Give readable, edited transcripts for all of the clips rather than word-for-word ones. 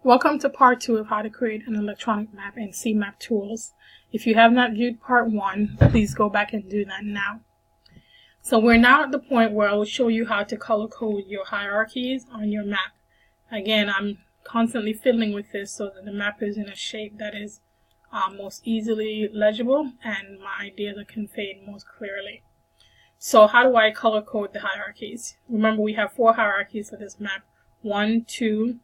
Welcome to part 2 of how to create an electronic map in CMap tools. If you have not viewed part 1, please go back and do that now. So we're now at the point where I will show you how to color code your hierarchies on your map. Again, I'm constantly fiddling with this so that the map is in a shape that is most easily legible and my ideas are conveyed most clearly. So how do I color code the hierarchies? Remember, we have 4 hierarchies for this map. 1, 2,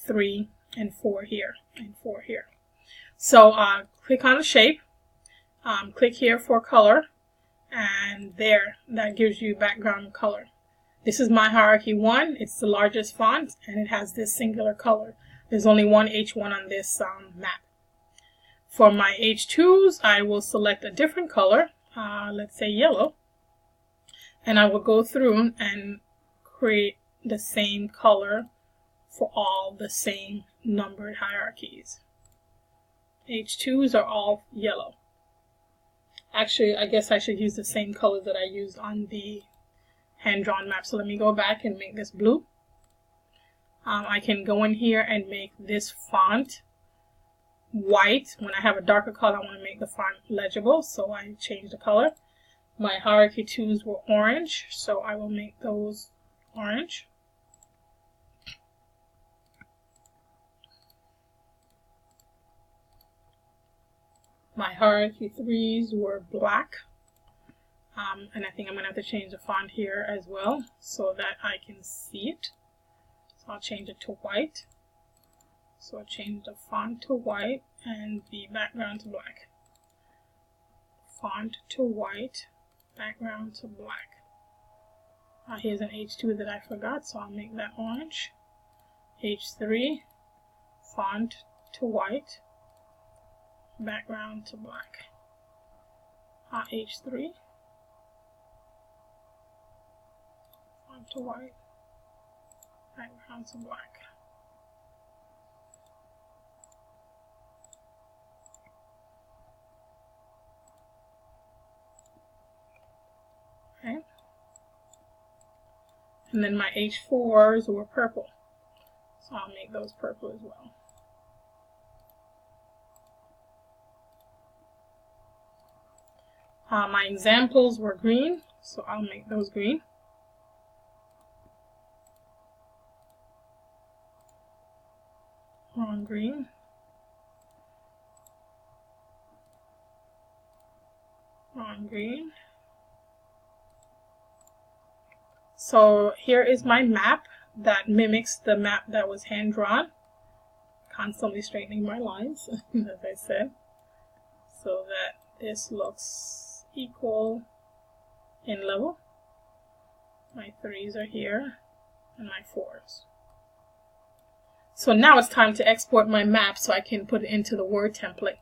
3, and 4 here, and 4 here. So click on the shape, click here for color, and there, that gives you background color. This is my hierarchy 1. It's the largest font, and it has this singular color. There's only one H1 on this map. For my H2s, I will select a different color, let's say yellow, and I will go through and create the same color for all the same numbered hierarchies. H2s are all yellow. Actually, I guess I should use the same colors that I used on the hand-drawn map. So let me go back and make this blue. I can go in here and make this font white. When I have a darker color, I want to make the font legible, so I change the color. My hierarchy 2s were orange, so I will make those orange. My hierarchy 3s were black, and I think I'm going to have to change the font here as well so that I can see it. So I'll change it to white. So I'll change the font to white and the background to black. Font to white, background to black. Here's an H2 that I forgot, so I'll make that orange. H3, font to white, background to black. H3, font to white, background to black. Okay. And then my H4s were purple, so I'll make those purple as well. My examples were green, so I'll make those green. Wrong green. Wrong green. So here is my map that mimics the map that was hand-drawn. Constantly straightening my lines, as I said, so that this looks equal in level. My 3s are here and my 4s. So now it's time to export my map so I can put it into the Word template.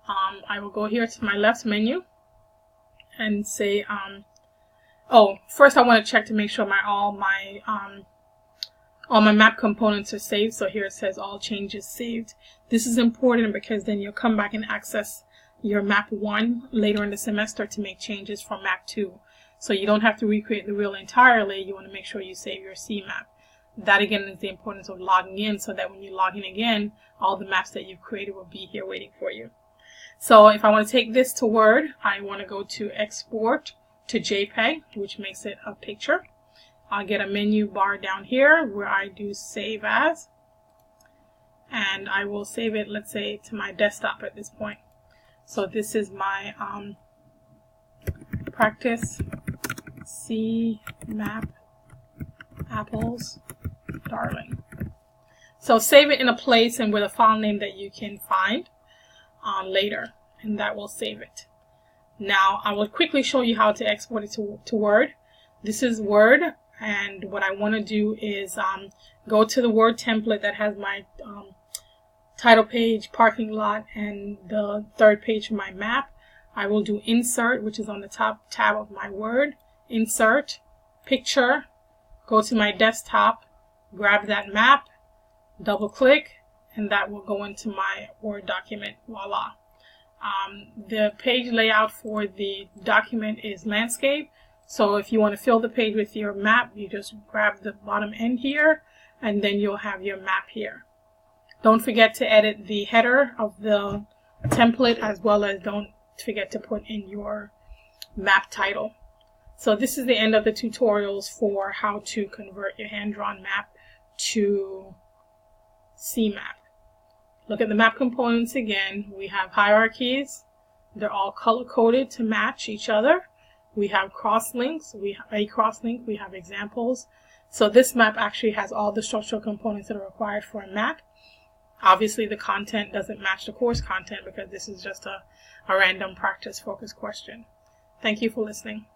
I will go here to my left menu and say, first I want to check to make sure all my map components are saved. So here it says all changes saved. This is important because then you'll come back and access your map 1 later in the semester to make changes from map 2. So you don't have to recreate the wheel entirely. You want to make sure you save your CMap. That again is the importance of logging in, so that when you log in again, all the maps that you've created will be here waiting for you. So if I want to take this to Word, I want to go to Export to JPEG, which makes it a picture. I'll get a menu bar down here where I do Save As, and I will save it, let's say, to my desktop at this point. So this is my practice CMap apples darling. So save it in a place and with a file name that you can find later, and that will save it. Now I will quickly show you how to export it to Word. This is Word, and what I want to do is go to the Word template that has my title page, parking lot, and the 3rd page for my map. I will do Insert, which is on the top tab of my Word. Insert, Picture, go to my desktop, grab that map, double click, and that will go into my Word document. Voila. The page layout for the document is landscape. So if you want to fill the page with your map, you just grab the bottom end here, and then you'll have your map here. Don't forget to edit the header of the template, as well as don't forget to put in your map title. So this is the end of the tutorials for how to convert your hand-drawn map to CMap. Look at the map components again. We have hierarchies. They're all color-coded to match each other. We have cross-links. We have a cross-link. We have examples. So this map actually has all the structural components that are required for a map. Obviously, the content doesn't match the course content because this is just a random practice focus question. Thank you for listening.